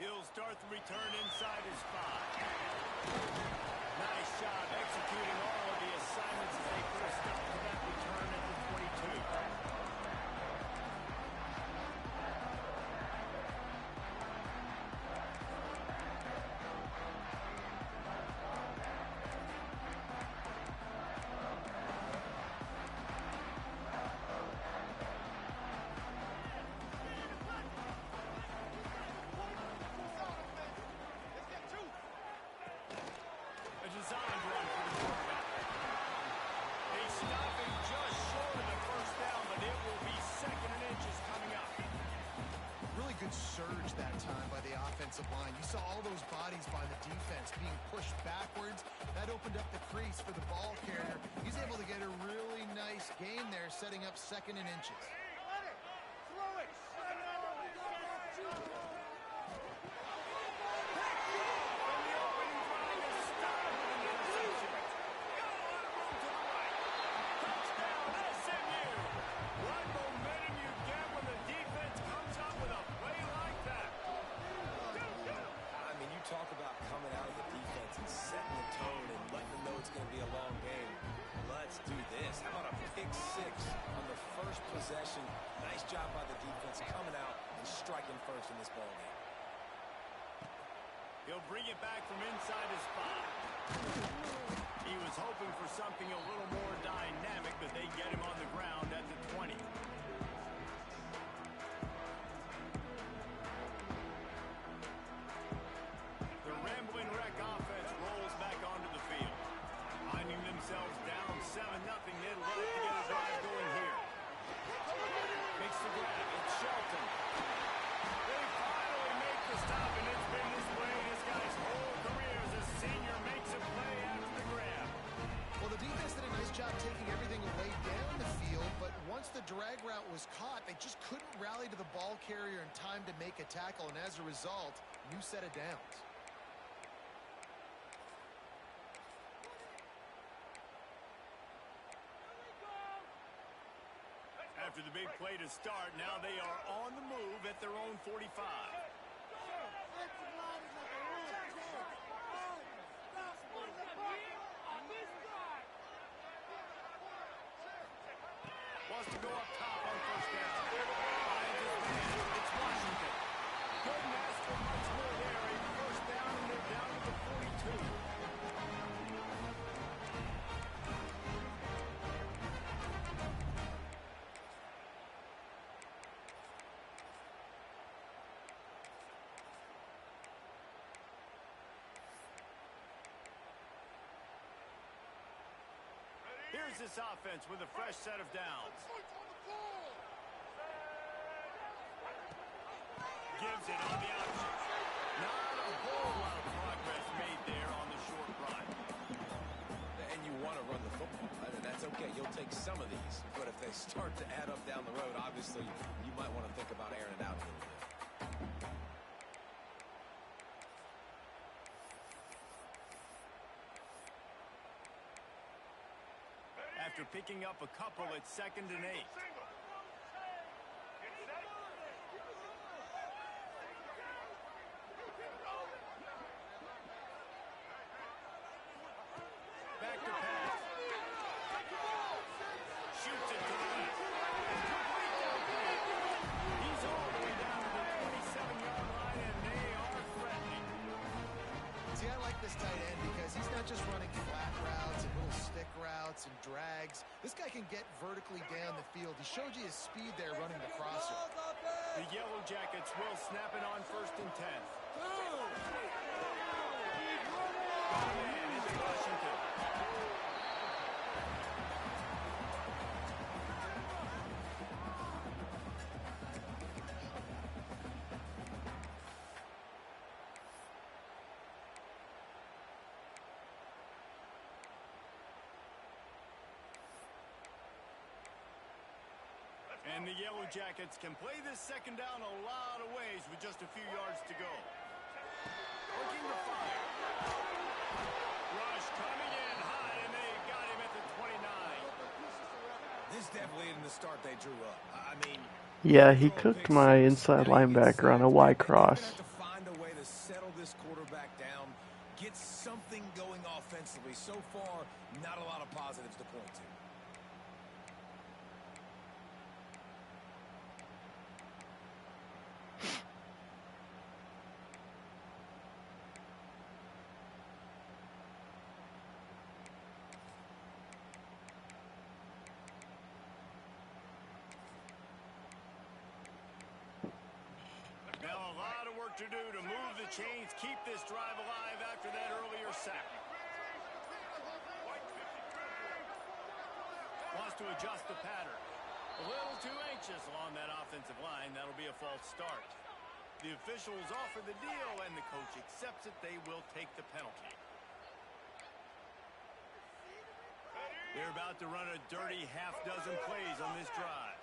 He'll start the return inside his 5. Nice job executing all of the assignments as they put a stop to that return at the 22. Designed run for the quarterback. A stopping just short of the first down, but it will be 2nd and inches coming up. Really good surge that time by the offensive line. You saw all those bodies by the defense being pushed backwards. That opened up the crease for the ball carrier. He's able to get a really nice gain there, setting up 2nd and inches. Talk about coming out of the defense and setting the tone and letting them know it's going to be a long game. Let's do this. How about a pick 6 on the first possession? Nice job by the defense coming out and striking first in this ball game. He'll bring it back from inside his 5. He was hoping for something a little more dynamic, but they get him on the ground at the 20. Themselves down 7-0. They'd love to get a drive going here. Makes the grab. It's Shelton. They finally make the stop, and it's been this way this guy's whole career as a senior makes a play after the grab. Well, the defense did a nice job taking everything away down the field, but once the drag route was caught, they just couldn't rally to the ball carrier in time to make a tackle, and as a result, new set of downs. After the big play to start, now they are on the move at their own 45. Wants to go up top on first down. Finds his man. It's Washington. Couldn't ask for much more there. A first down, and they're down to the 42. Here's this offense with a fresh set of downs. Gives it on the option. Not a whole lot of progress made there on the short run. And you want to run the football. I mean, that's okay. You'll take some of these. But if they start to add up down the road, obviously, you might want to think about airing it out a little bit. After picking up a couple, it's 2nd and 8. Back to pass. Shoots it to the left. He's all the way down to the 27-yard line, and they are threatening. See, I like this tight end because he's not just running flat routes and little stick routes and drags. This guy can get vertically down the field. He showed you his speed there running the crosser. The Yellow Jackets will snap it on 1st and 10. Man, it's Washington. And the Yellow Jackets can play this 2nd down a lot of ways with just a few yards to go. Looking to fire. Rush coming in high, and they got him at the 29. This definitely isn't the start they drew up. I mean, yeah, he cooked my inside linebacker on a Y cross. Find a way to this quarterback down, get something going offensively. So far, not a lot of positives to point to. Now a lot of work to do to move the chains, keep this drive alive after that earlier sack. Wants to adjust the pattern. A little too anxious along that offensive line. That'll be a false start. The officials offer the deal, and the coach accepts it. They will take the penalty. They're about to run a dirty half-dozen plays on this drive.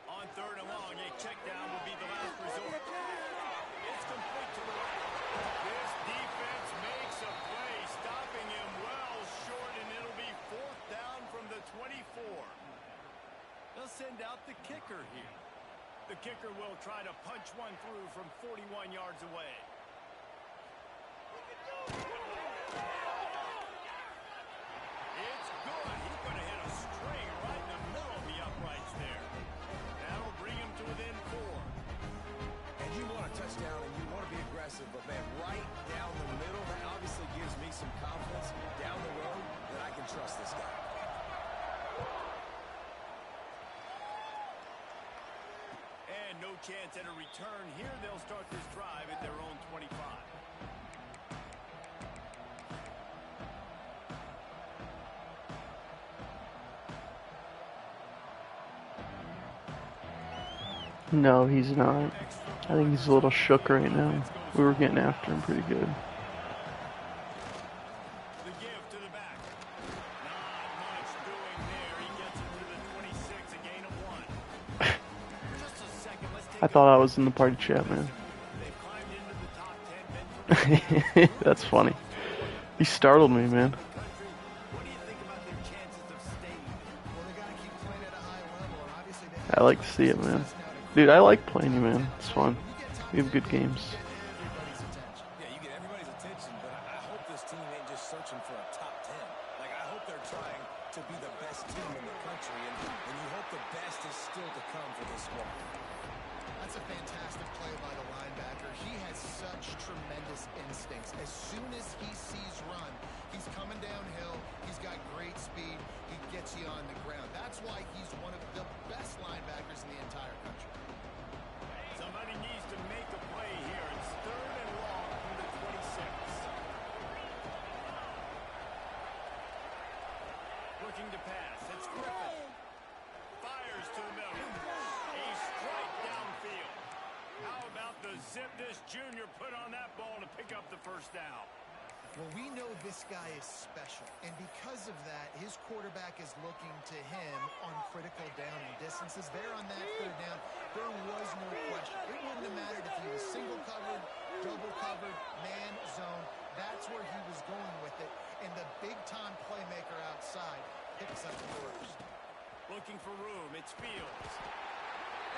On third and long, a check down will be the last resort. It's complete to the right. This defense makes a play, stopping him well short, and it'll be fourth down from the 24. They'll send out the kicker here. The kicker will try to punch one through from 41 yards away. It's good. He's going to hit a string right in the middle of the uprights there. That'll bring him to within 4. And you want a touchdown and you want to be aggressive, but man, right down the middle, that obviously gives me some confidence down the road that I can trust this guy. And no chance at a return here. They'll start this drive at their own 25. No, he's not. I think he's a little shook right now. We were getting after him pretty good. The give to the back. Not much doing there. He gets it to the 26, a gain of 1. Just a second. Let's take I thought I was in the party chat, man. They've climbed into the top 10 men for That's funny. He startled me, man. the country. What do you think about their chances of staying? Well, they got to keep playing at a high level, and obviously they I like to see it, man. Dude, I like playing you, man. It's fun. We have good games. everybody's attention. Yeah, you get everybody's attention, but I hope this team ain't just searching for a top 10. Like, I hope they're trying to be the best team in the country, and you hope the best is still to come for this squad. That's a fantastic play by the linebacker. He has such tremendous instincts. As soon as he sees run, he's coming downhill. He's got great speed. He gets you on the ground. That's why he's one of the best linebackers in the entire country. Somebody needs to make a play here. It's third and long from the 26. Looking to pass. It's Griffin. Fires to the middle. A strike downfield. How about the zip this junior put on that ball to pick up the first down? Well, we know this guy is special, and because of that, his quarterback is looking to him on critical down and distances. There on that third down, there was no question. It wouldn't have mattered if he was single covered, double covered, man, zone. That's where he was going with it, and the big-time playmaker outside picks up the first. Looking for room. It's Fields.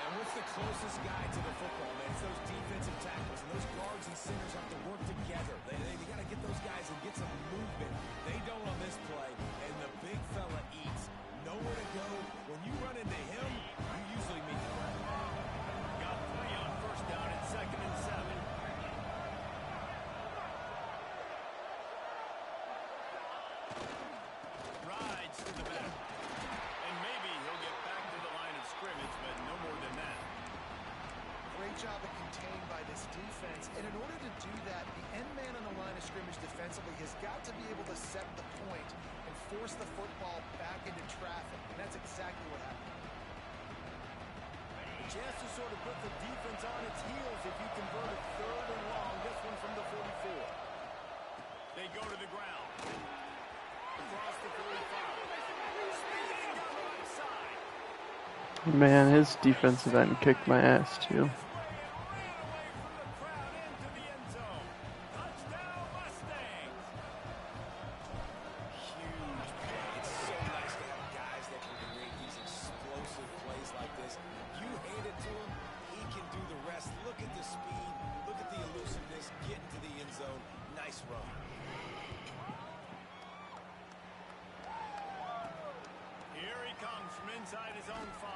And what's the closest guy to the football, man? It's those defensive tackles, and those guards and centers have to work together. They got to get those guys and get some movement. They don't on this play, and the big fella eats. Nowhere to go. When you run into him, you usually meet the ground. Got 3 on first down at 2nd and 7. Rides to the back. And maybe he'll get back to the line of scrimmage, but no more than that. Great job of contained by this defense, and in order to do that, the end man on the line of scrimmage defensively has got to be able to set the point and force the football back into traffic, and that's exactly what happened. A chance to sort of put the defense on its heels if you convert a third and long. This one from the 44. They go to the ground. Across the 45. Speeding down the right side. Man, his defensive end kicked my ass, too. Look at the speed inside his own 5.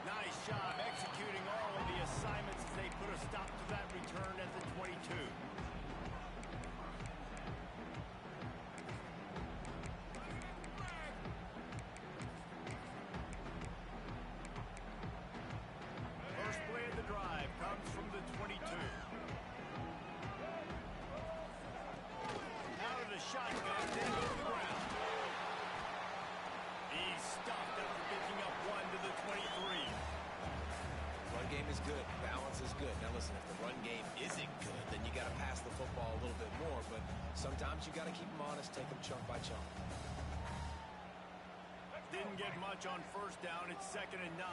Nice job executing all of the assignments as they put a stop to that return at the 22. First play of the drive comes from the 22. Out of the shotgun, they go to the ground. He's stopped after picking up 1 to the 23. Run game is good. Balance is good. Now listen, if the run game isn't good, then you got to pass the football a little bit more. But sometimes you got to keep them honest, take them chunk by chunk. Didn't get much on first down. It's 2nd and 9.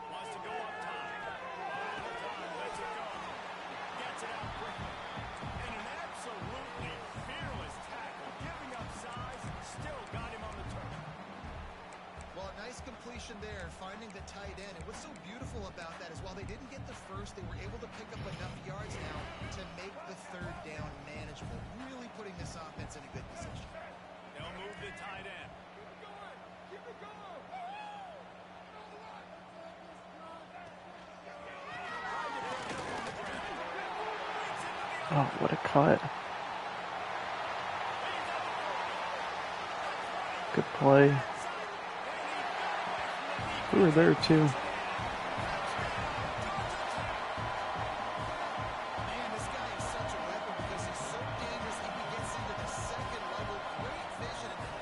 Wants to go up top. Lets it go. Gets it out quickly. And an absolutely fearless tackle. Giving up size. Still got him on the turn. Well, nice completion there, finding the tight end. And what's so beautiful about that is while they didn't get the first, they were able to pick up enough yards now to make the 3rd down manageable. Really putting this offense in a good position. They'll move the tight end. Keep it going. Oh, what a cut. Good play. We were there too. Man, this guy is such a weapon because he's so dangerous that he gets into the 2nd level. Great vision and then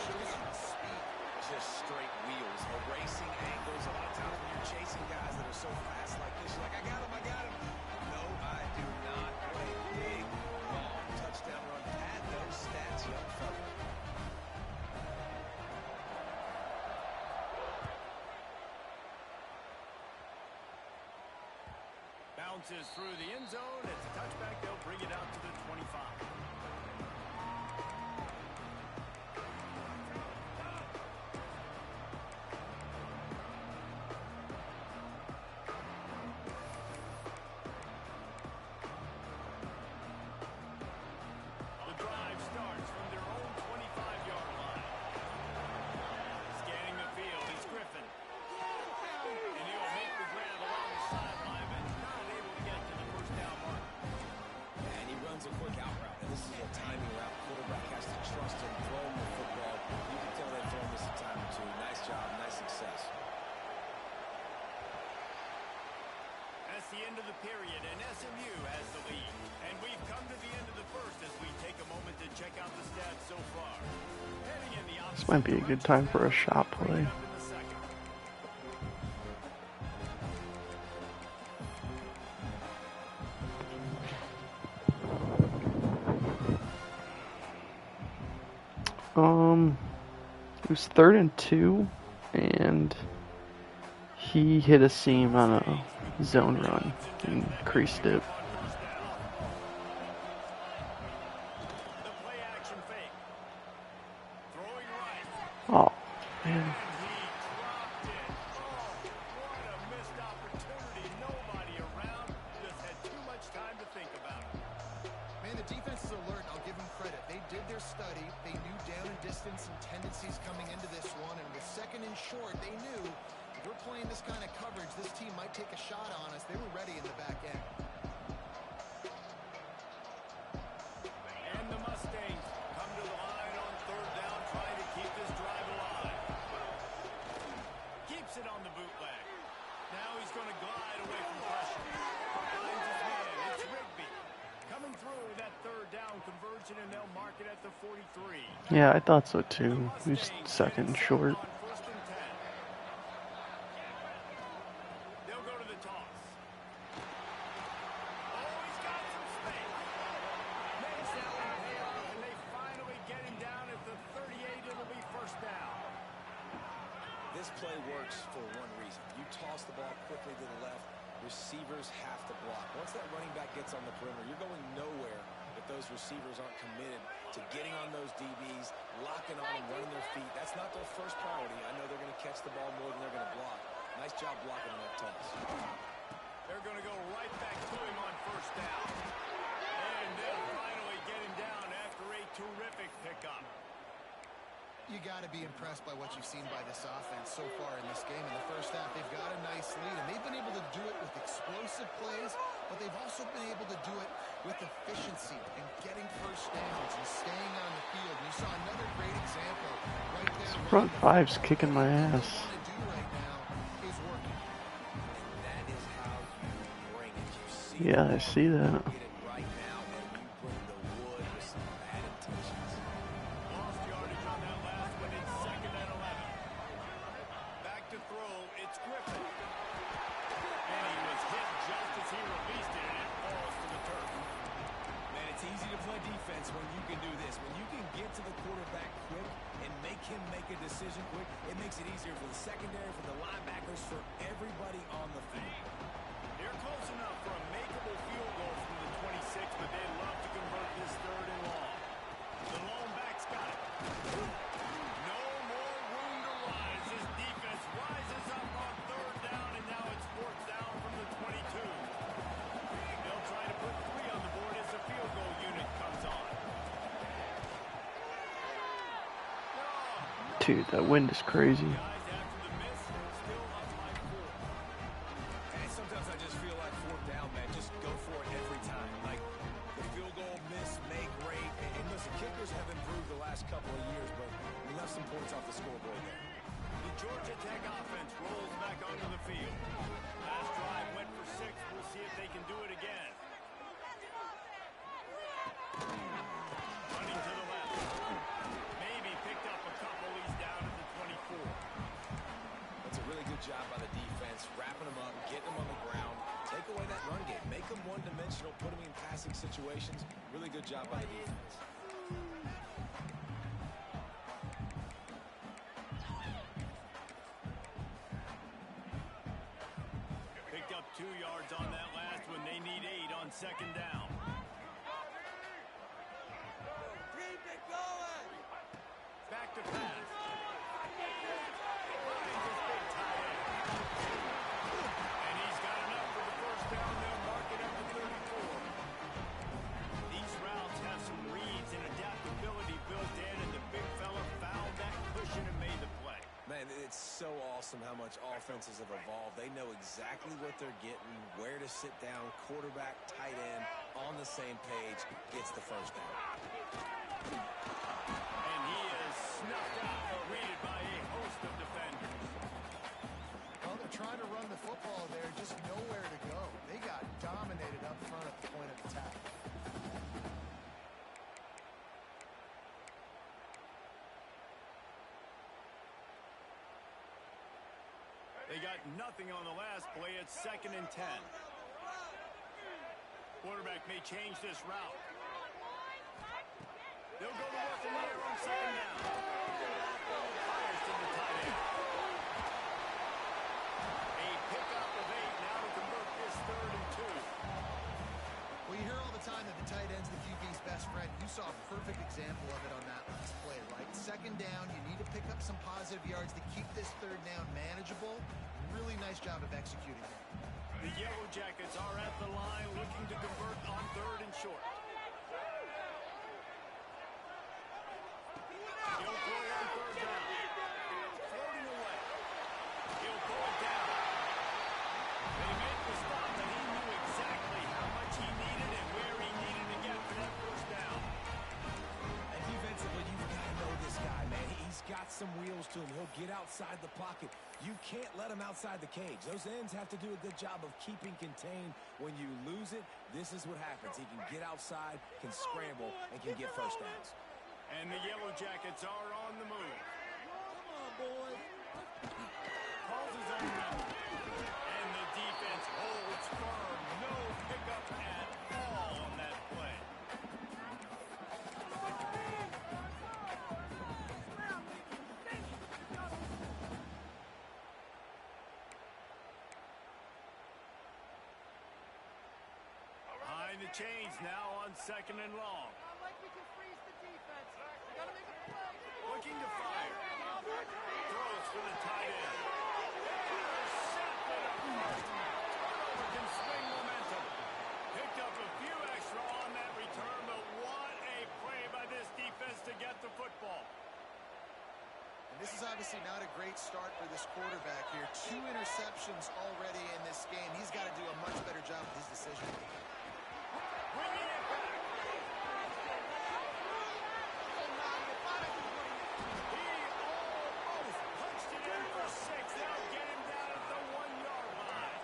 shows you the speed. Just straight wheels, erasing angles. A lot of times when you're chasing guys that are so fast like this, you're like, I got him. No, I do not. What a big, long touchdown run. Pad those stats, young fella. Bounces through the end zone. It's a touchback. They'll bring it out to the 25. The drive starts from their own 25-yard line. Scanning the field, it's Griffin. And he'll make the grab along the sideline, but not able to get to the first down mark. And he runs a quick out route. And this is a timing route. Quarterback has to trust him throwing the football. You can tell they've thrown this a time or two. Nice job, nice success. That's the end of the period, and SMU has the lead. And we've come to the end of the first as we take a moment to check out the stats so far. Heading in the This might be a good time for a shot play. up in the second. It was 3rd and 2, and he hit a seam on a zone run and creased it. The play action fake. Throwing right. Oh, man. And he dropped it. Oh, what a missed opportunity. Nobody around. Just had too much time to think about it. Man, the defense is alert. I'll give them credit. They did their study. They knew down and distance and tendencies coming into this one. And with 2nd and short, they knew if we're playing this kind of coverage, this team might take a shot on us. They were ready in the back end. And the Mustangs come to the line on 3rd down, trying to keep this drive alive. Keeps it on the bootleg. Now he's going to glide away from pressure. Finds his man. It's Rigby. Coming through that 3rd down conversion, and they'll mark it at the 43. Yeah, I thought so too. He was 2nd and short. On 1st and 10. They'll go to the toss. Oh, he's got some space. Makes that one pay off, and they finally get him down at the 38. It'll be 1st down. This play works for one reason. You toss the ball quickly to the left, receivers have to block. Once that running back gets on the perimeter, you're going nowhere if those receivers aren't committed to getting on those DBs, locking on them, running their feet. That's not their first priority. I know they're going to catch the ball more than they're going to block. Nice job blocking on that toss. They're going to go right back to him on 1st down. And they'll finally get him down after a terrific pickup. You got to be impressed by what you've seen by this offense so far in this game. In the first half, they've got a nice lead, and they've been able to do it with explosive plays, but they've also been able to do it with efficiency and getting first downs and staying on the field. And you saw another great example right there. Front five's kicking my ass. What they want to do right now is working. And that is how you bring it. You see Yeah, I see that. get it right now, and you bring the wood with some bad intentions. Lost yardage on that last one. It's 2nd and 11. Back to throw. It's Griffin. And he was hit just as he released it, and it falls to the turf. Man, it's easy to play defense when you can do this. When you can get to the quarterback quick and make him make a decision quick, it makes it easier for the secondary, for the linebackers, for everybody on the field. They're close enough for a makeable field goal from the 26, but they'd love to convert this 3rd and long. The lone back's got it. No more room to rise. This defense rises up on 3rd down, and now it's 4th down from the 22. They'll try to put 3 on the board as the field goal unit comes on. Dude, that wind is crazy. Guys, after the miss, still up by 4. And sometimes I just feel like 4th down, man. Just go for it every time. Like the field goal, miss, make, rate. And listen, kickers have improved the last couple of years, but we left some points off the scoreboard there. The Georgia Tech offense rolls back onto the field. Last drive went for 6. We'll see if they can do it again. Running to the left. Maybe picked up a couple. He's down at the 24. That's a really good job by the defense, wrapping them up, getting them on the ground. Take away that run game. Make them one-dimensional, put them in passing situations. Really good job by the defense. Picked up 2 yards on that last one. They need 8 on 2nd down. Keep it going. Back to pass. Finds his big tight end. And he's got enough for the 1st down. They'll mark it up to 34. These routes have some reads and adaptability built in, and the big fella found that cushion and made the play. Man, it's so awesome how much offenses have evolved. They know exactly what they're getting, where to sit down, quarterback, tight end, on the same page, gets the 1st down. And he is snuffed out, greeted by a host of defenders. Well, they're trying to run the football there, just nowhere to go. They got dominated up front at the point of attack. They got nothing on the last play. It's 2nd and 10. Quarterback may change this route. They'll go to work in the air on 2nd down. Fires to the tight end. A pickup of 8 now to convert this 3rd and 2. Well, you hear all the time that the tight end's the QB's best friend. You saw a perfect example of it on that last play, right? 2nd down, you need to pick up some positive yards to keep this 3rd down manageable. Really nice job of executing there. The Yellow Jackets are at the line looking to convert on 3rd and short. He'll throw on 3rd down. Floating away. He'll pull it down. They made the stop, and he knew exactly how much he needed and where he needed to get for that 1st down. And defensively, you've got to know this guy, man. He's got some wheels to him. He'll get outside the pocket. You can't let him outside the cage. Those ends have to do a good job of keeping contained. When you lose it, this is what happens. He can get outside, can scramble, and can get 1st downs. And the Yellow Jackets are on the move. Come on, boys. Calls his own number. And the defense holds firm. No pickup at all on that play. Behind the chains now on 2nd and long. Not like we can freeze the defense. We gotta make a play. Looking to fire. Throws for the tight end. Intercepted up first. Turnover can swing momentum. Picked up a few extra on that return, but what a play by this defense to get the football. this is obviously not a great start for this quarterback here. 2 interceptions already in this game. He's got to do a much better job with his decision making. Bringing it back. He almost punched it in for 6. That'll get him down at the 1-yard line.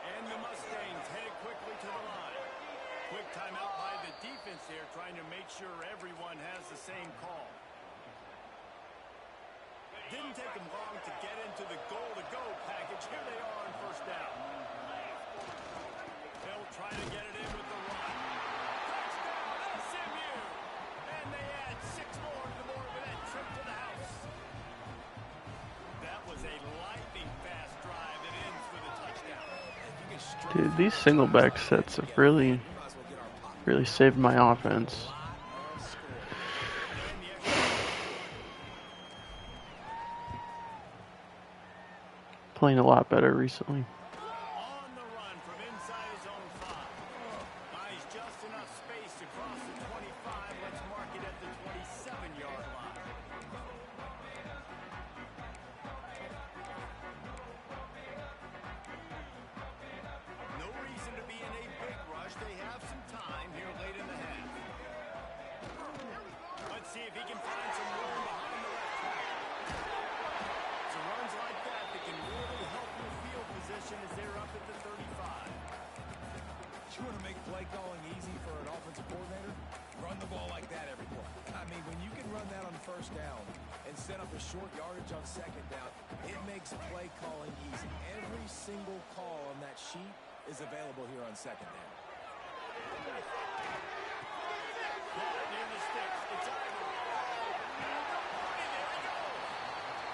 And the Mustangs headed quickly to the line. Quick timeout by the defense here, trying to make sure everyone has the same call. Didn't take them long to get into the goal-to-go package. Here they are on first down. They'll try to get it in with the run. Touchdown, SMU! And they add 6 more to the board with that trip to the house. That was a lightning-fast drive that ends with a touchdown. Dude, these single back sets have really saved my offense. Playing a lot better recently. On the run from inside his own 5. Buys just enough space to cross the 25. Let's mark it at the 27-yard line. No reason to be in a big rush. They have some time here late in the half. Let's see if he can find some room behind the left tackle. So runs like that can really help your field position as they're up at the 35. You want to make play calling easy for an offensive coordinator? Run the ball like that every play. I mean, when you can run that on first down and set up a short yardage on second down, it makes play calling easy. Every single call on that sheet is available here on second down. Near the sticks. It's over.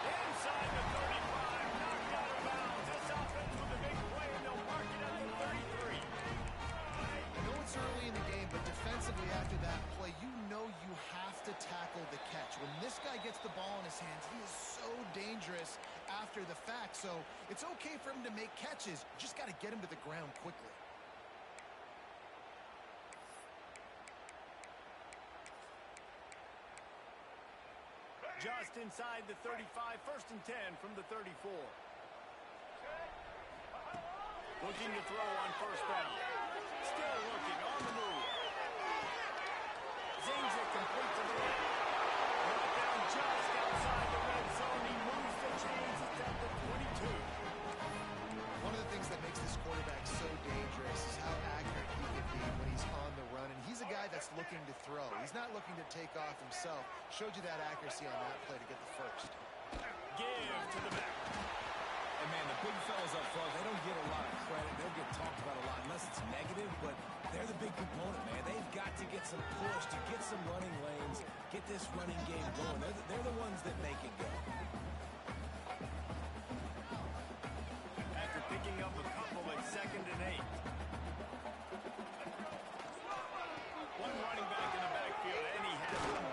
Inside the 35. Knocked out of bounds. This offense with a big play, and they'll mark it at the 33. I know it's early in the game, but defensively after that play, you know you have to tackle the catch. When this guy gets the ball in his hands, he is so dangerous after the fact. So it's okay for him to make catches. You just got to get him to the ground quickly. Just inside the 35, 1st and 10 from the 34. Looking to throw on first down. Still looking on the move. Zings it complete to the right. Brought down just outside the red zone. He moves the chains. It's at the 22. One of the things that makes this quarterback so dangerous is how accurate he can be when he's on the run. And he's a guy that's looking to throw. He's not looking to take off himself. Showed you that accuracy on that play to get the first. Give to the back. And, man, the big fellas up front, they don't get a lot of credit. They'll get talked about a lot unless it's negative, but they're the big component, man. They've got to get some push, to get some running lanes, get this running game going. They're the ones that make it go. After picking up a couple at 2nd and 8. One running back in the backfield, and he has them.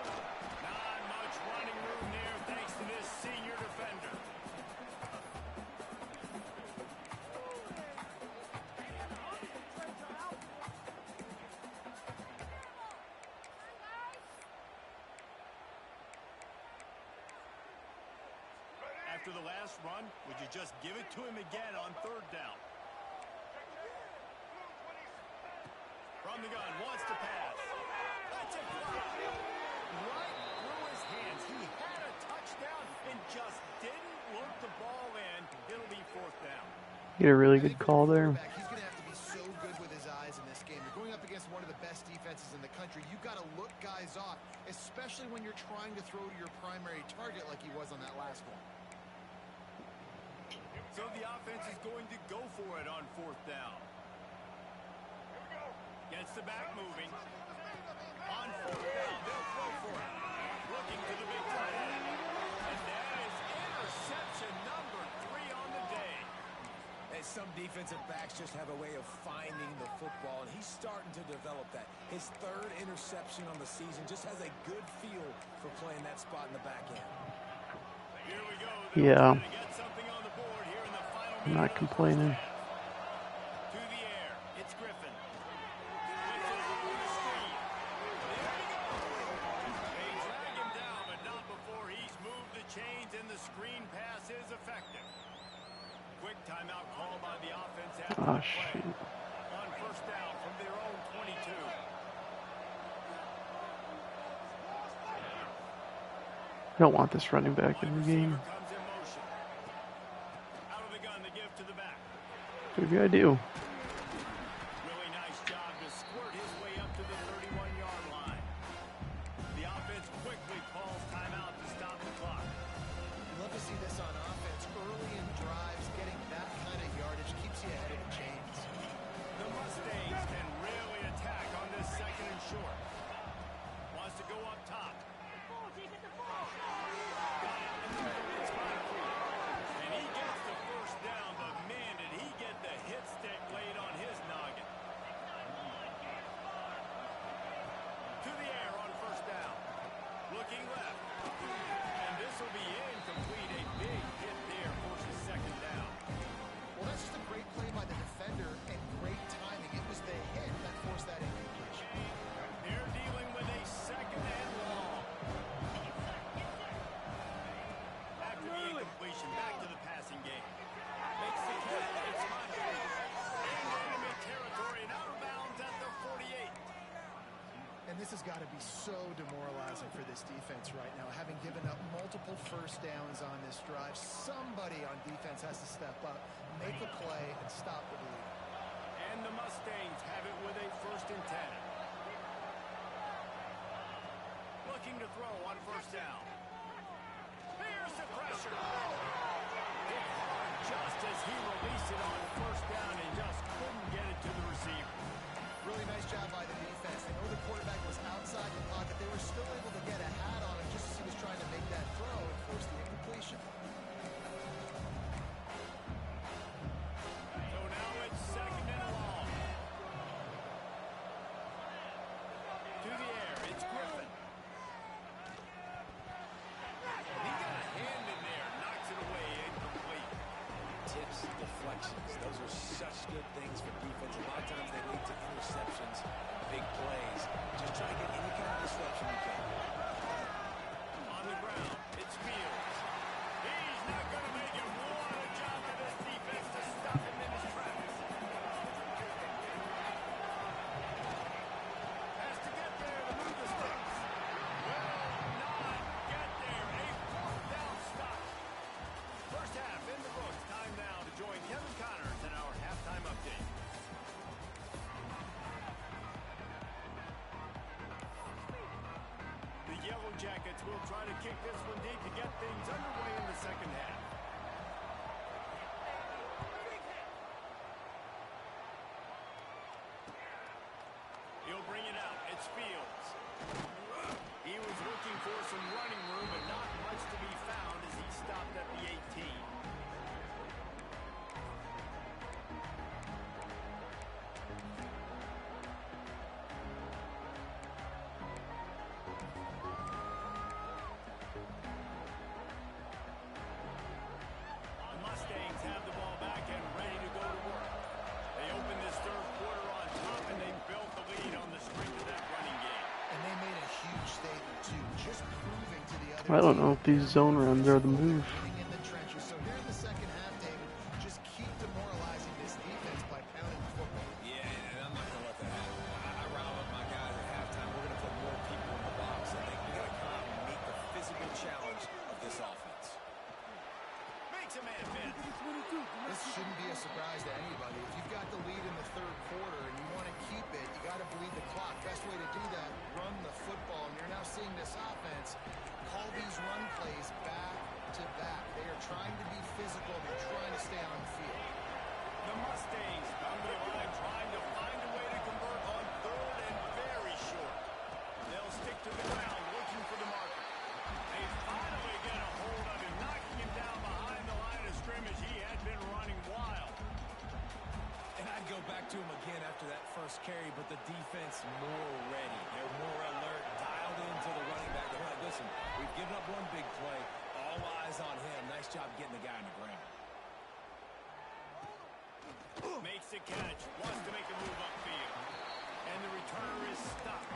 Not much running room there thanks to this senior defender. After the last run, would you just give it to him again on 3rd down? From the gun, wants to pass. That's a fly. Right through his hands. He had a touchdown and just didn't look the ball in. It'll be 4th down. Get a really good call there. He's going to have to be so good with his eyes in this game. You're going up against one of the best defenses in the country. You've got to look guys off, especially when you're trying to throw to your primary target like he was on that last one. So the offense is going to go for it on 4th down. Gets the back moving. On 4th down, they'll throw for it. Looking to the big tight end. And that is interception number 3 on the day. And some defensive backs just have a way of finding the football, and he's starting to develop that. His 3rd interception on the season, just has a good feel for playing that spot in the back end. Here we go. Yeah. Get something on the board here in the final I'm not complaining. To the air. It's Griffin. Gets it over the screen. There we go. They drag him down, but not before he's moved the chain. screen pass is effective. Quick timeout call by the offense after Oh, the play. shoot. On first down from their own 22. I don't want this running back in the game. Comes in motion. Out of the gun, the give to the back. Maybe I do. Really nice job to squirt his way up to the 31-yard line. The offense quickly calls timeout to stop the clock. You love to see this on offense. Early in drives, getting that kind of yardage keeps you ahead of the chains. The Mustangs can really attack on this second and short. Wants to go up top. And he gets the first down, but man, did he get the hit stick laid on his noggin. To the air on first down. Looking left. And this will be incomplete. A big hit there forces second down. Well, that's just a great play by the defender and great timing. It was the hit that forced that incompletion. They're dealing with a second and long. After the incompletion, back to the passing game. Makes the catch. It's Montgomery. In enemy territory and out of bounds at the 48. And this has got to be so demoralizing for this defense right now. Having given up multiple first downs on this drive, somebody on defense has to step up, make a play, and stop the bleeding. And the Mustangs have it with a first and 10. Looking to throw on first down. Here's the pressure. Hit hard just as he released it on first down and just couldn't get it to the receiver. Really nice job by the defense. They know the quarterback was outside the pocket. They were still able to get a hat on him just as he was trying to make that throw and force the incompletion. So now it's second and long. To the air, it's Griffin. He got a hand in there, knocks it away, incomplete. Tips, deflections, those are such good things for defense. A lot of times they lead to interceptions, big plays. Just try to get any kind of disruption you can. On the ground, it's Fields. He's not going to make it. What a job by this defense to stop him in his tracks. Has to get there to move the sticks. Will not get there. A fourth down stop. First half in the books. Time now to join Kevin Connors in our halftime update. The Yellow Jackets will try to kick this one deep to get things underway in the second half. He'll bring it out. It's Fields. He was looking for some running room, but not much to be found as he stopped at the 18. The Mustangs have the ball back and ready to go to work. They open this third quarter on top, and they built the lead on the strength of that running game. And they made a huge statement, too, just proving to the other I don't team know if these zone runs are the move. winning in the trenches. So here in the second half, David, just keep demoralizing this defense by pounding the football. Yeah, and I'm not going to let that happen. I rile up my guys at halftime. We're going to put more people in the box. I think we got to come out and meet the physical challenge of this offense. Makes a man miss. This shouldn't be a surprise to anybody. If you've got the lead in the third quarter and you want to keep it, you got to bleed the clock. Best way to do that, run the football. And you're now seeing this offense call these run plays back to back. They are trying to be physical. They're trying to stay on the field. The Mustangs come to the line trying to find a way to convert on third and very short. They'll stick to the ground looking for the marker. They finally get a hold of him, knocking him down behind the line of scrimmage. He had been running wild. And I'd go back to him again after that first carry, but the defense more ready. They're more alert, dialed into the running back. They're like, listen, we've given up one big play. All eyes on him. Nice job getting the guy on the ground. Makes the catch, wants to make a move upfield. And the returner is stopped.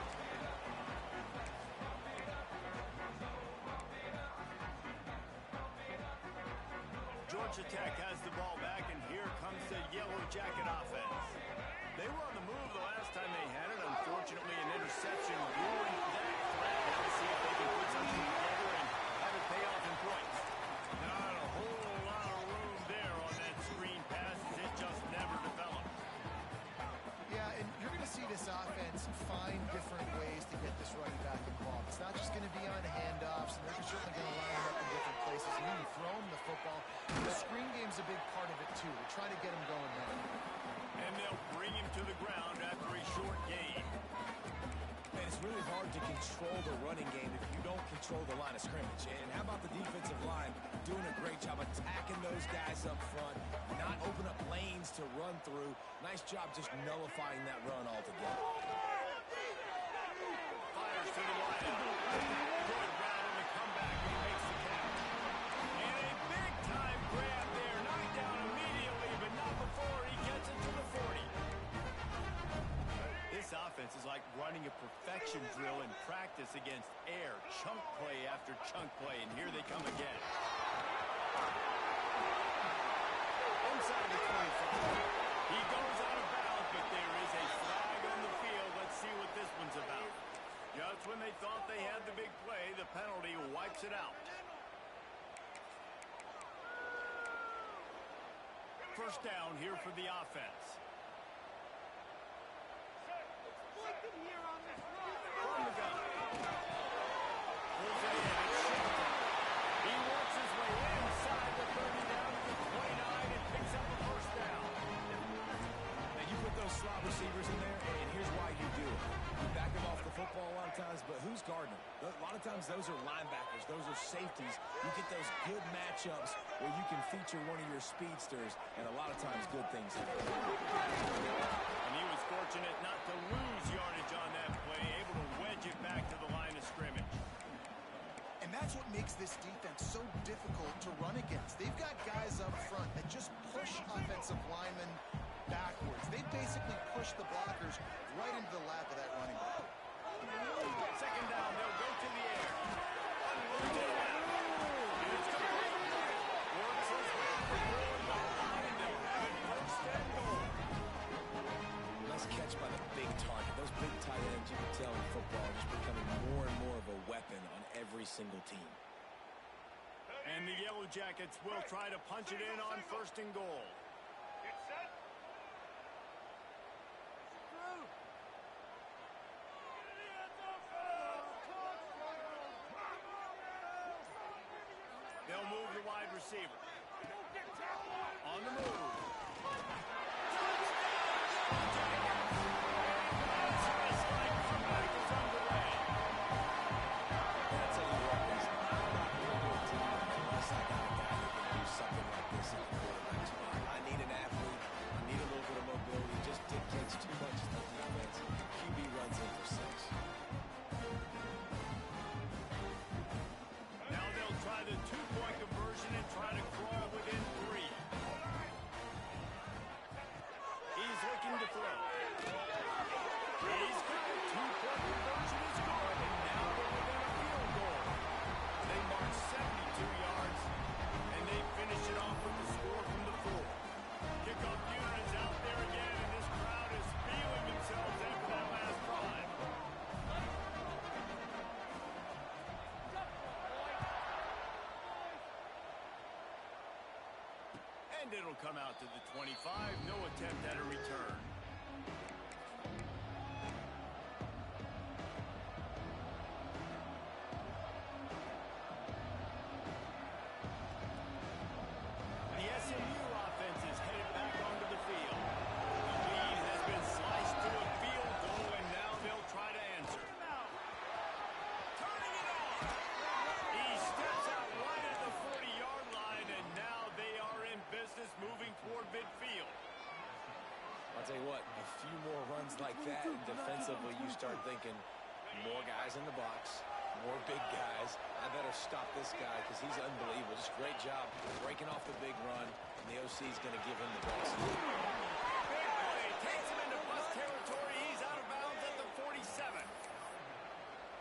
Georgia Tech has the ball back, and here comes the Yellow Jacket offense. They were on the move the last time they had it. Unfortunately, an interception ruined that threat. Now let's see if they can put something together and have it pay off in points. Not a whole lot of room there on that screen pass, as it just never developed. Yeah, and you're going to see this offense find different ways to get this running back involved. It's not just going to be on handoffs, and they're certainly going to line him up in different places. And when you throw him the football, the screen game's a big part of it, too. We're trying to get him going there. And they'll bring him to the ground after a short gain. And it's really hard to control the running game if you don't control the line of scrimmage. And how about the defensive line doing a great job attacking those guys up front, not open up lanes to run through. Nice job just nullifying that run altogether. Fires to the wideout. Good route on the comeback, and he makes the catch. And a big-time grab there. Knocked down immediately, but not before he gets it to the 40. This offense is like running a perfection drill in practice against air. Chunk play after chunk play, and here they come again. Inside the 25. He goes out of bounds, but there is a flag on the field. Let's see what this one's about. Just when they thought they had the big play, the penalty wipes it out. First down here for the offense. From the gun. Pulls it in. It's Shelton. He works his way inside the 30 down to the 29 and picks up a first down. Now you put those slot receivers in there, and here's why you do it. You back them off the football a lot of times, but who's guarding them? A lot of times those are linebackers. Those are safeties. You get those good matchups where you can feature one of your speedsters, and a lot of times good things happen. And he was fortunate not to lose yardage on that play, able to wedge it back to the line of scrimmage. And that's what makes this defense so difficult to run against. They've got guys up front that just push offensive linemen backwards. They basically push the blockers right into the lap of that running back. Second down, they'll go to the air. Unload to the left. And it's complete. Works his way forward the line. They'll have it first and goal. Nice catch by the big target. Those big tight ends, you can tell in football, are just becoming more and more of a weapon on every single team. And the Yellow Jackets will try to punch it in on first and goal. They'll move the wide receiver. On the move. I need an athlete. I need a little bit of mobility. It just dictates too much of the defense. QB runs in for 6. Now they'll try the two-point conversion and try to crawl within 3. He's looking to throw. He's got a two-point conversion is good, and now they're within a field goal. They march 72 yards, and they finish it off with the score from the 4. Kickoff unit is out there again, and this crowd is feeling themselves after that last drive. And it'll come out to the 25. No attempt at a return. The SMU offense is headed back onto the field. The lead has been sliced to a field goal, and now they'll try to answer. Turning it on. He steps out right at the 40-yard line, and now they are in business moving toward midfield. I'll tell you what, a few more runs like that, and defensively you start thinking more guys in the box, more big guys. I better stop this guy because he's unbelievable. Just great job breaking off the big run, and the OC is going to give him the ball. Big play takes him into bus territory. He's out of bounds at the 47.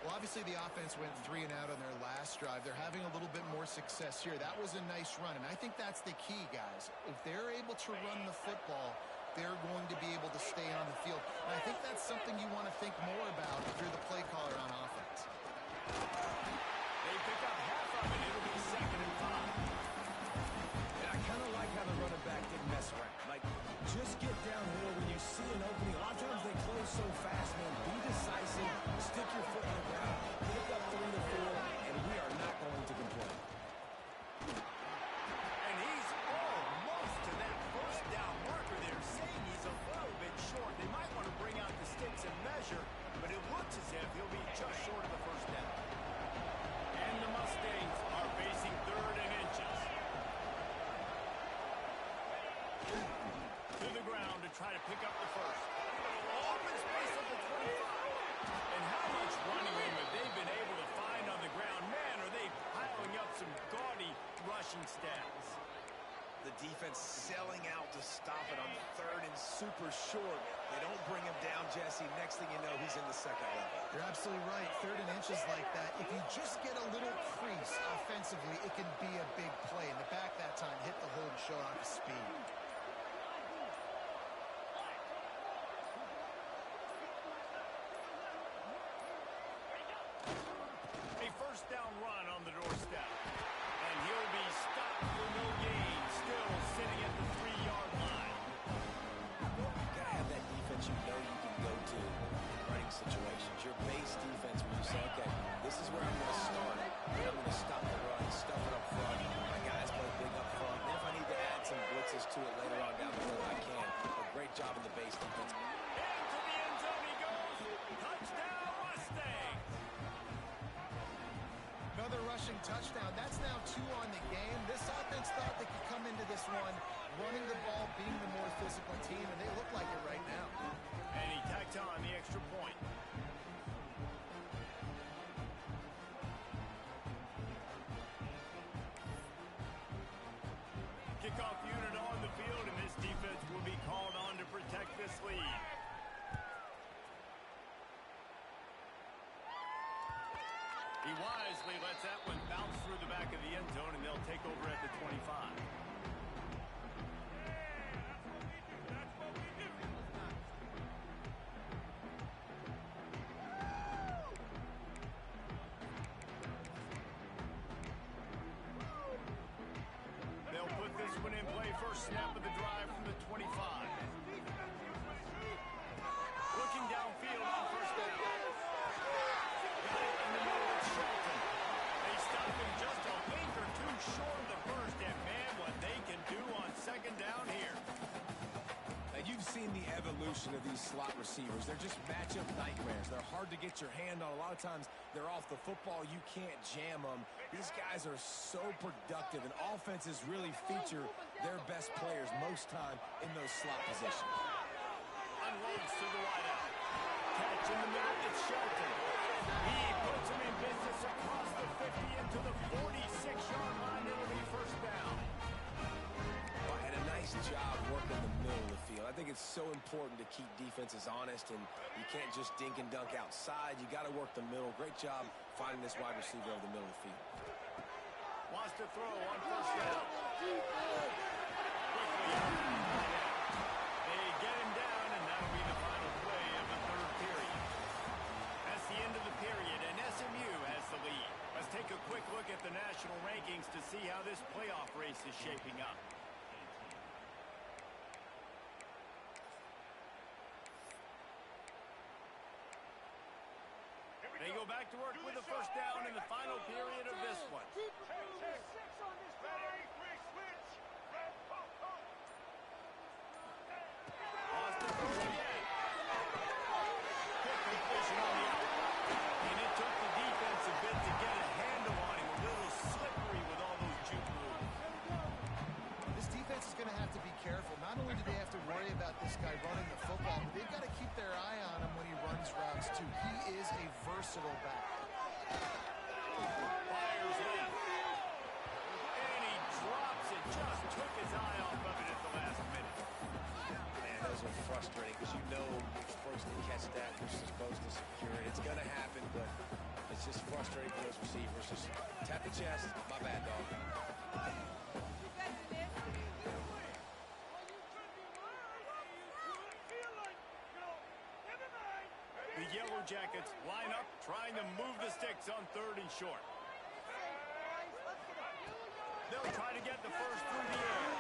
Well, obviously the offense went 3 and out on their last last drive. They're having a little bit more success here. That was a nice run, and I think that's the key, guys. If they're able to run the football, they're going to be able to stay on the field. And I think that's something you want to think more about if you're the play caller on offense. They pick up half of it. It'll be 2nd and 5. And I kind of like how the running back didn't mess around. Like, just get downhill when you see an opening. A lot of times they close so fast, man. Be decisive. Stick your foot in the ground. Pick up 3 to 4, and we are not going to complain. And he's almost to that first down marker there, saying he's a little bit short. They might want to bring out the sticks and measure, but it looks as if he'll be just short of the first down. And the Mustangs are facing 3rd and inches. To the ground to try to pick up the first. Open space at the 25. And how much running room have they been able to find on the ground? Man, are they piling up some gaudy rushing stats. The defense selling out to stop it on 3rd and super short. They don't bring him down, Jesse. Next thing you know, he's in the 2nd level. You're absolutely right. 3rd and inches like that. If you just get a little crease offensively, it can be a big play. In the back that time, hit the hole and show off his speed. A first down run on the doorstep. And he'll be stopped for no gain. Still sitting at the 3-yard line. You gotta have that defense you know you can go to in running situations. Your base defense when you say, okay, this is where I'm going to start. And I'm going to stop the run, stuff it up front. My guys play big up front. And if I need to add some blitzes to it later on down the road, I can. A great job in the base defense. Into the end zone he goes. Touchdown, Mustangs. Another rushing touchdown. That's now 2 on the game. This offense thought they could come into this one running the ball, being the more physical team, and they look like it right now. And he tacked on the extra point. Kickoff unit on the field, and this defense will be called on to protect this lead. He wisely lets that one bounce through the back of the end zone, and they'll take over at the 25. They'll put this one in play. First snap of the drive from the 25. Looking downfield on first down. Got it in the middle of Shelton. They stop him just a wink or two short of the first, and man, what they can do on 2nd down here. Now, you've seen the evolution of these slot receivers. They're just matchup nightmares. They're hard to get your hand on. A lot of times, they're off the football. You can't jam them. These guys are so productive, and offenses really feature their best players most time in those slot positions. Unloads to the wideout. Catch in the middle, it's Shelton. He puts him in business across the 50 into the 46-yard line. It'll be first down. Well, and a nice job working the middle of the field. I think it's so important to keep defenses honest, and you can't just dink and dunk outside. You got to work the middle. Great job finding this wide receiver over the middle of the field. Wants to throw on first down. Quickly out. They get him down, and that'll be the final play of the 3rd period. That's the end of the period, and SMU has the lead. Let's take a quick look at the national rankings to see how this playoff race is shaping up. They go back to work with the first down in the final period of this one. Austin throws again. Quick completion on the outside. And it took the defense a bit to get a handle on him. A little slippery with all those juke moves. This defense is going to have to be careful. Not only do they have to worry about this guy running the football, but they've got to keep their eye on him when he runs routes, too. He is a versatile back. Fires in. And he drops it. Just took his eye off of it at the last minute. Man, those are frustrating because you know you're supposed to catch that. You're supposed to secure it. It's going to happen, but it's just frustrating for those receivers. Just chest. My bad, dog. The Yellow Jackets line up, trying to move the sticks on 3rd and short. They'll try to get the first through the air.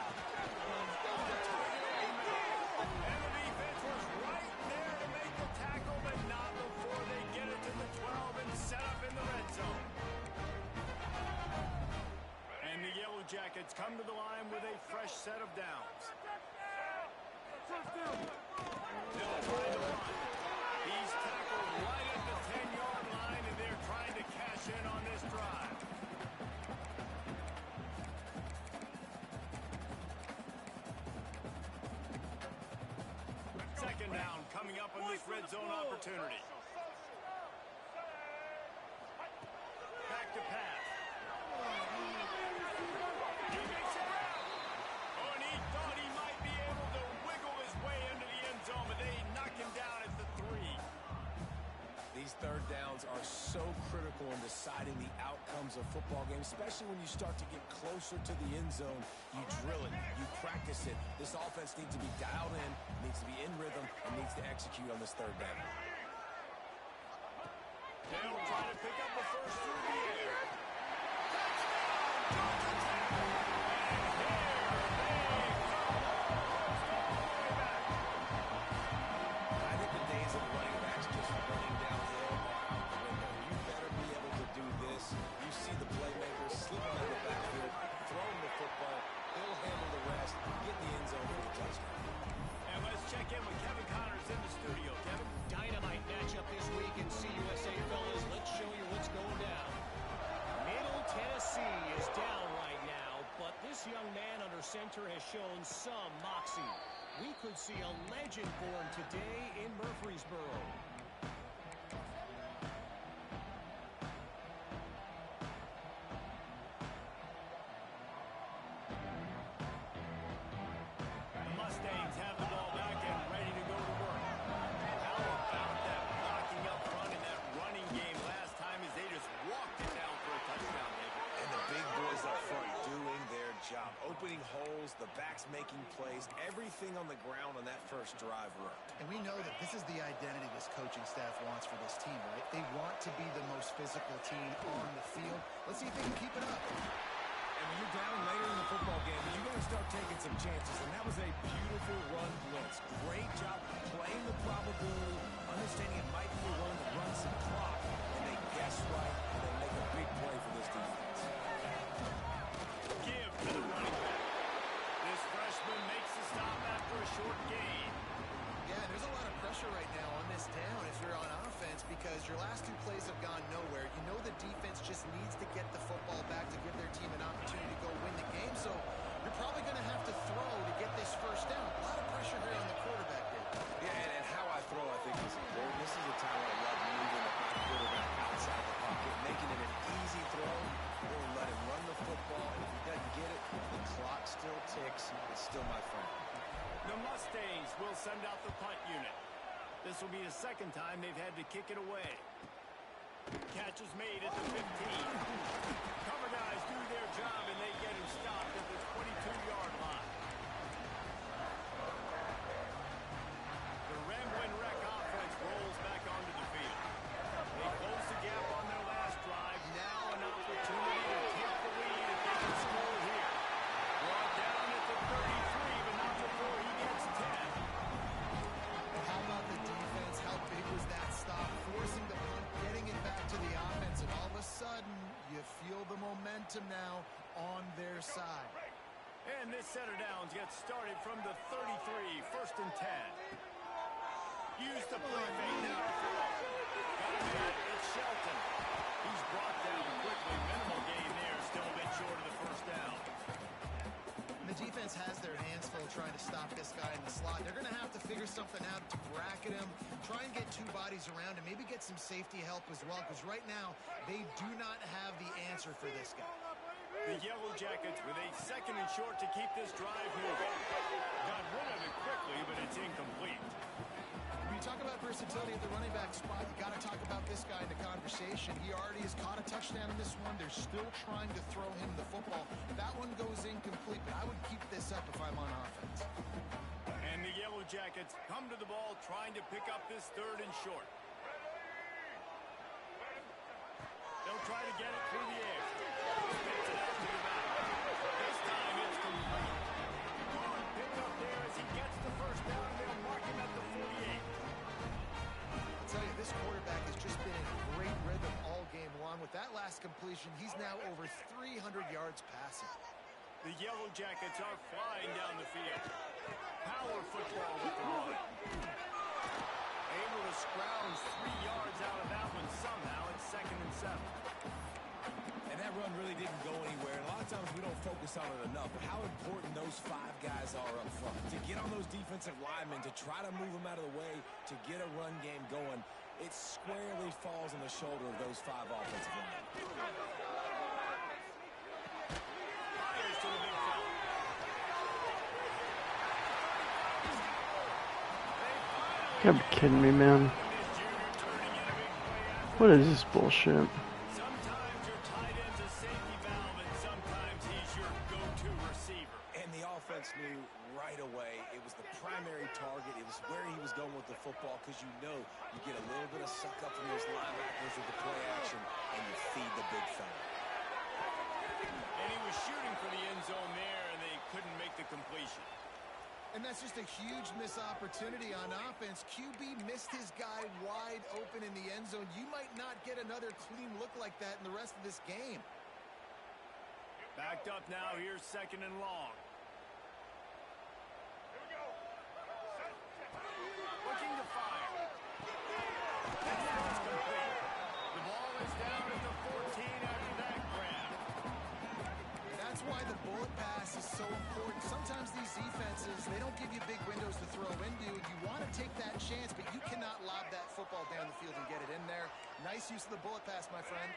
And the defense was right there to make the tackle, but not before they get it to the 12 and set up in the red zone. And the Yellow Jackets come to the line with a fresh set of downs. They'll try to run. He's tackled right at the 10-yard line, and they're trying to cash in on this drive. Second down coming up on this red zone opportunity. Back to pass. He makes it out. Oh, and he thought he might be able to wiggle his way into the end zone, but they knock him down at the 3. These third downs are so critical in deciding the outcomes of football games, especially when you start to get closer to the end zone. You drill it, you practice it. This offense needs to be dialed in, needs to be in rhythm, and needs to execute on this third down. They'll try to pick up the first through the air. I think the days of running backs just running downhill are window. You better be able to do this. You see the playmakers slip him out of the backfield, throw him the football, he'll handle the rest, get in the end zone for the touchdown. And let's check in with Kevin Connors in the studio. Kevin? Dynamite matchup this week in CUSA, fellas. Let's show you what's going down. Middle Tennessee is down right now, but this young man under center has shown some moxie. We could see a legend born today in Murfreesboro. The Mustangs have the ball back and ready to go to work. How about that blocking up front in that running game last time as they just walked it down for a touchdown, David? And the big boys up front doing their job, opening holes, the backs making plays, everything on the ground on that first drive worked. And we know that this is the identity this coaching staff wants for this team, right? They want to be the most physical team on the field. Let's see if they can keep it up. And when you're down later in the football game, you got to start taking some chances. And that was a beautiful run blitz. Great job playing the probability, understanding it might be a run to run some clock. And they guess right, and they make a big play for this defense. Give to the running back. This freshman makes the stop after a short gain. Yeah, there's a lot of pressure right now on this down if you're on offense because your last 2 plays have gone nowhere. You know the defense just needs to get the football back to give their team an opportunity to go win the game, so you're probably going to have to throw to get this first down. A lot of pressure here on the quarterback, Dave. Yeah, and how I throw, I think, is important. This is a time where I love moving my quarterback outside the pocket, making it an easy throw, or let him run the football, and if he doesn't get it, the clock still ticks. It's still my friend. The Mustangs will send out the punt unit. This will be the second time they've had to kick it away. Catch is made at the 15. Cover guys do their job, and they get him stopped at the 22-yard line. The Ramblin' Wreck offense rolls back onto the field. They close the gap on their last drive. Now an opportunity to take the lead if they can score here. Brought down at the 33, but not before he gets 10. And how about the defense? How big was that stop? Forcing the punt, getting it back to the offense, and all of a sudden, you feel the momentum now on their side. And this set of downs gets started from the 33, 1st and 10. Use the play fake now. Got a man, it's Shelton. He's brought down quickly. Minimal gain there, still a bit short of the first down. And the defense has their hands full trying to stop this guy in the slot. They're going to have to figure something out to bracket him, try and get 2 bodies around him, maybe get some safety help as well, because right now they do not have the answer for this guy. The Yellow Jackets with a 2nd and short to keep this drive moving. Got rid of it quickly, but it's incomplete. We you talk about versatility at the running back spot, you got to talk about this guy in the conversation. He already has caught a touchdown in this one. They're still trying to throw him the football. That one goes incomplete, but I would keep this up if I'm on offense. And the Yellow Jackets come to the ball trying to pick up this 3rd and short. They'll try to get it through the air. Spits it out to the back. This time it's complete. Good pick up there as he gets the first down. They'll mark him at the 48. I'll tell you, this quarterback has just been in great rhythm all game long. With that last completion, he's now over 300 yards passing. The Yellow Jackets are flying down the field. Power football with the run. Able to scrounge 3 yards out of that one somehow. It's 2nd and 7. And that run really didn't go anywhere. A lot of times we don't focus on it enough, but how important those 5 guys are up front. To get on those defensive linemen, to try to move them out of the way, to get a run game going, it squarely falls on the shoulder of those 5 offensive linemen. Fires to the big fella. You gotta be kidding me, man. What is this bullshit? Sometimes your tight end's a safety valve, and sometimes he's your go-to receiver. And the offense knew right away it was the primary target. It was where he was going with the football, because you know you get a little bit of suck up from those linebackers with the play action, and you feed the big fella. And he was shooting for the end zone there, and they couldn't make the completion. And that's just a huge missed opportunity on offense. QB missed his guy wide open in the end zone. You might not get another clean look like that in the rest of this game. Backed up now. Here's 2nd and long. Looking to fire. That's complete. The ball is down at the 14 after that grab. That's why the bullet pass is so important. Sometimes these defenses, they don't give you big windows to throw into. You want to take that chance, but you cannot lob that football down the field and get it in there. Nice use of the bullet pass, my friend.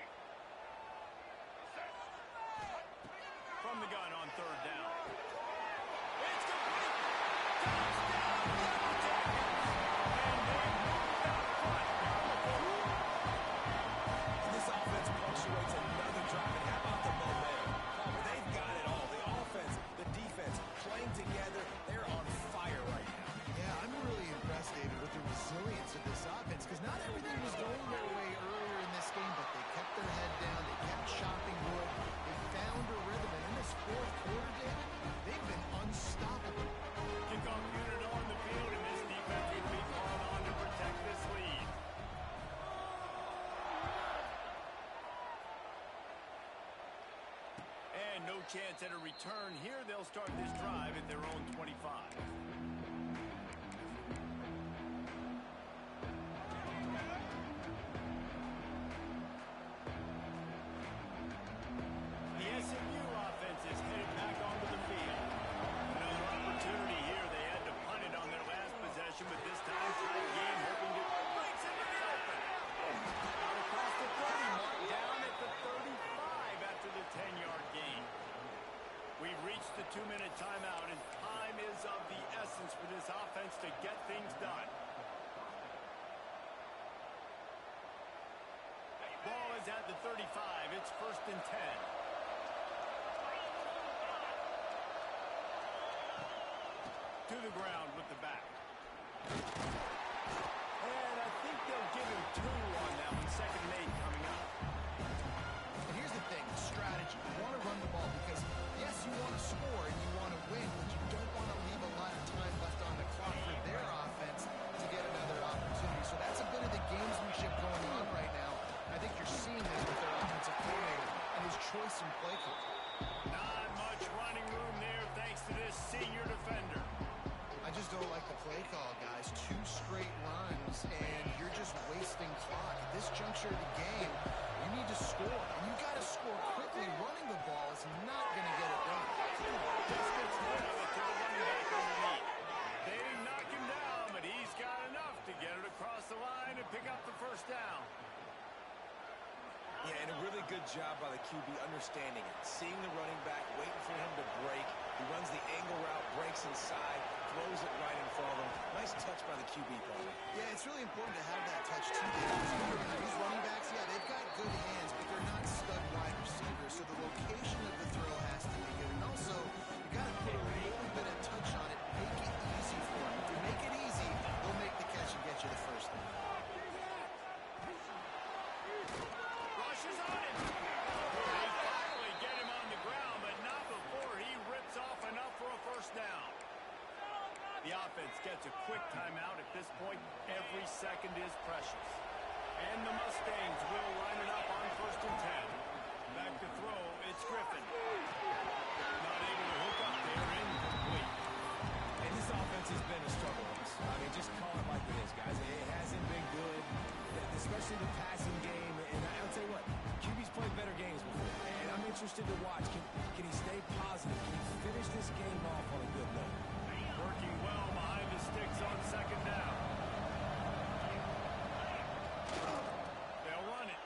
From the gun on 3rd down. It's complete. Touchdown, Yellow Jackets. And they move out front. And this offense punctuates another drive. And how about the momentum? They've got it all. The offense, the defense, playing together. They're on fire right now. Yeah, I'm really impressed, David, with the resilience of this offense, because not everything was going their way earlier in this game, but they kept their head down. They kept chopping wood. They found a rhythm. And in this 4th quarter, David, they've been unstoppable. Kickoff unit on the field, and this defense will be called on to protect this lead. And no chance at a return here. They'll start this drive at their own 25. The SMU offense is headed back onto the field. Another opportunity here. They had to punt it on their last possession, but this time tight game, hoping to breaks into the open. Out across the 30, marked down at the 35 after the 10-yard gain. We've reached the 2-minute timeout, and time is of the essence for this offense to get things done. Ball is at the 35. It's 1st and 10. To the ground with the back. And I think they'll give him 2 on that one. 2nd and 8 coming up. And here's the thing, strategy. You want to run the ball because, yes, you want to score and you want to win, but you don't want to leave a lot of time left on the clock for their offense to get another opportunity. So that's a bit of the gamesmanship going on right now. I think you're seeing this with their offensive coordinator and his choice in play call. Not much running room there thanks to this senior defender. I just don't like the play call, guys. 2 straight runs, and you're just wasting clock. At this juncture of the game, you need to score. And you got to score quickly. Running the ball is not going to get it done. Just gets rid of it to the running back underneath. They didn't knock him down, but he's got enough to get it across the line and pick up the 1st down. Yeah, and a really good job by the QB understanding it. Seeing the running back, waiting for him to break. He runs the angle route, breaks inside, throws it right in front of him. Nice touch by the QB partner. Yeah, it's really important to have that touch, too. These running backs, yeah, they've got good hands, but they're not stud wide receivers, so the location of the throw has to be good. And also, you got to put a little bit of touch on it, make it easy for them. If you make it easy, they'll make the catch and get you the first down. Rushes on him. They finally get him on the ground, but not before he rips off enough for a first down. The offense gets a quick timeout. At this point, every second is precious. And the Mustangs will line it up on 1st and 10. Back to throw, it's Griffin. Not able to hook up there, incomplete. And this offense has been a struggle. I mean, just call it like it is, guys. It hasn't been good, especially the passing game. And I'll tell you what, QB's played better games before. And I'm interested to watch. Can he stay positive? Can he finish this game off on a good note? Working well behind the sticks on 2nd down. They'll run it.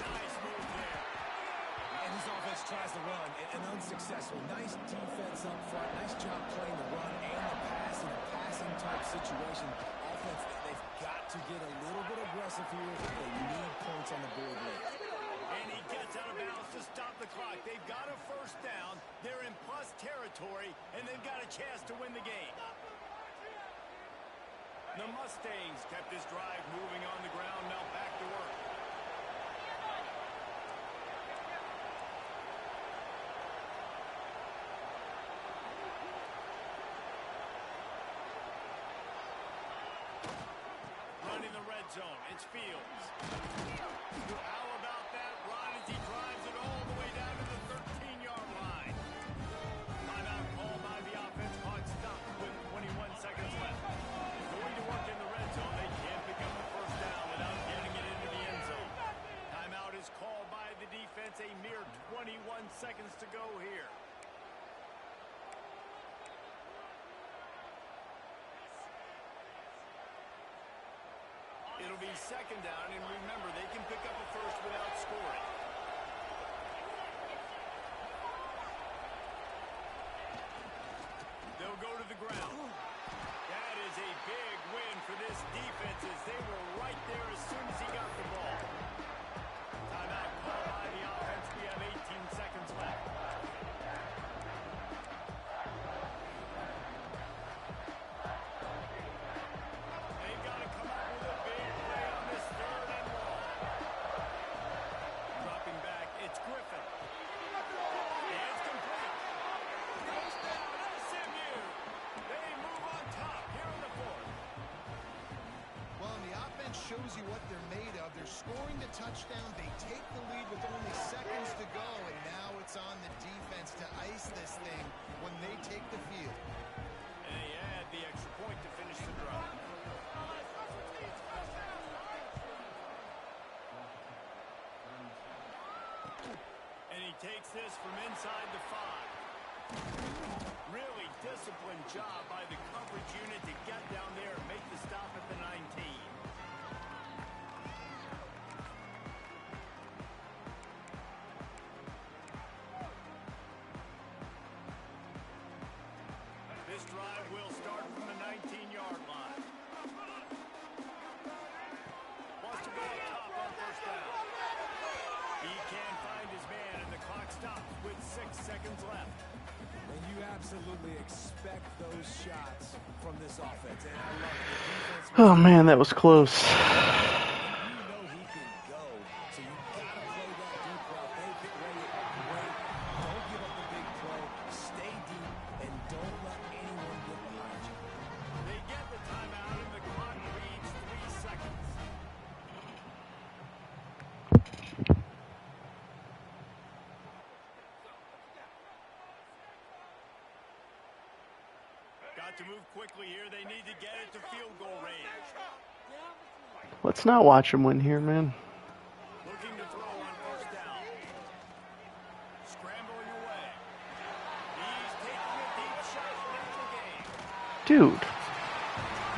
Nice move there. And this offense tries to run and unsuccessful. Nice defense up front. Nice job playing the run and the pass in a passing type situation. Offense, they've got to get a little bit aggressive here. They need points on the board late. And he gets out of bounds to stop the clock. They've got a first down. They're in plus territory, and they've got a chance to win the game. The Mustangs kept this drive moving on the ground. Now back to work. Running the red zone. It's Fields. How about that run as he drives it all the way down to the 13-yard line? Timeout called by the offense. Clock stopped with 21 seconds left. Going to work in the red zone. They can't pick up the first down without getting it into the end zone. Timeout is called by the defense. A mere 21 seconds to go here. It'll be 2nd down, and remember, they can pick up a first without scoring. They'll go to the ground. That is a big win for this defense as they were right there as soon as he got the ball. Timeout called by the offense. We have 18 seconds left. They've got to come up with a big play on this 3rd and long. Dropping back, it's Griffin. And it's complete. Touchdown, SMU. They move on top here in the 4th. Well, and the offense shows you what they're made of. They're scoring the touchdown. They take the lead with only seconds to go, and now it's on the defense to ice this thing when they take the field. And they add the extra point to finish the drive. And he takes this from inside the 5. Really disciplined job by the coverage unit to get down there and make the stop at the 19. This drive will start from the 19-yard line. Wants to go up top on 1st down. He can't find his man, and the clock stops with 6 seconds left. And you absolutely expect those shots from this offense. And I love the defense. Oh man, that was close. You know he can go, so you got to play that deep route. They get ready to break. Don't give up the big play. Stay deep, and don't let anyone get behind you. They get the timeout, and the clock reads 3 seconds. Got to move quickly here. They need to get it to field goal range. Let's not watch him win here, man. Looking to throw on 1st down. Scramble your way. He's taking a deep shot to win the game. Dude,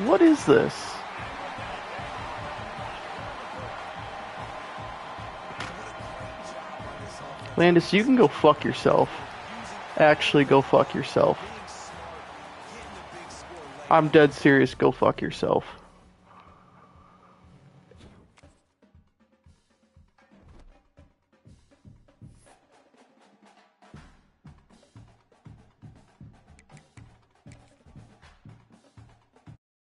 what is this? Landis, you can go fuck yourself. Actually, go fuck yourself. I'm dead serious. Go fuck yourself.